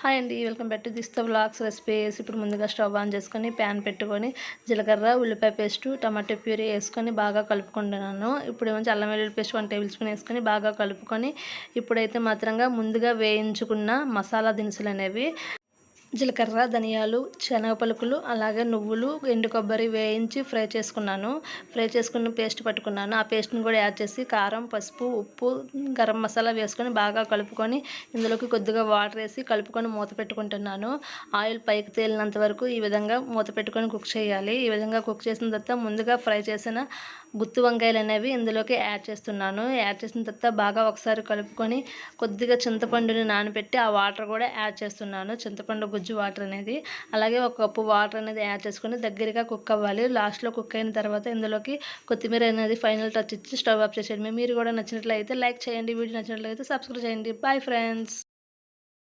Hi అండి, welcome back to this vlogs recipes. ఇప్పుడు ముందుగా స్టవ్ ఆన్ చేసుకొని ప్యాన్ పెట్టుకొని జీలకర్ర, ఉల్లిపాయ పేస్టు, టమాటో ప్యూరీ వేసుకొని బాగా కలుపుకుంటున్నాను. ఇప్పుడు ఏమో అల్లం వెల్లుల్లి పేస్ట్ 1 టేబుల్ స్పూన్ వేసుకొని బాగా కలుపుకొని ఇప్పుడైతే మాత్రంగా ముందుగా వేయించుకున్న మసాలా దినుసులు అనేవి జీలకర్ర, ధనియాలు, శనగ పలుకులు, అలాగే నువ్వులు, ఎండు కొబ్బరి వేయించి ఫ్రై చేసుకున్నాను. ఫ్రై చేసుకున్న పేస్ట్ పట్టుకున్నాను. ఆ పేస్ట్ని కూడా యాడ్ చేసి కారం, పసుపు, ఉప్పు, గరం మసాలా వేసుకొని బాగా కలుపుకొని ఇందులోకి కొద్దిగా వాటర్ వేసి కలుపుకొని మూత పెట్టుకుంటున్నాను. ఆయిల్ పైకి తేలినంత వరకు ఈ విధంగా మూత పెట్టుకొని కుక్ చేయాలి. ఈ విధంగా కుక్ చేసిన తర్వాత ముందుగా ఫ్రై చేసిన గుత్తి వంకాయలు అనేవి ఇందులోకి యాడ్ చేస్తున్నాను. యాడ్ చేసిన తర్వాత బాగా ఒకసారి కలుపుకొని కొద్దిగా చింతపండుని నానబెట్టి ఆ వాటర్ కూడా యాడ్ చేస్తున్నాను. చింతపండు గుజ్జు వాటర్ అనేది, అలాగే ఒక కప్పు వాటర్ అనేది యాడ్ చేసుకొని దగ్గరగా కుక్ అవ్వాలి. లాస్ట్లో కుక్ అయిన తర్వాత ఇందులోకి కొత్తిమీర అనేది ఫైనల్ టచ్ ఇచ్చి స్టవ్ ఆఫ్ చేసేయండి. మీరు కూడా నచ్చినట్లయితే లైక్ చేయండి, వీడియో నచ్చినట్లయితే సబ్స్క్రైబ్ చేయండి. Bye friends.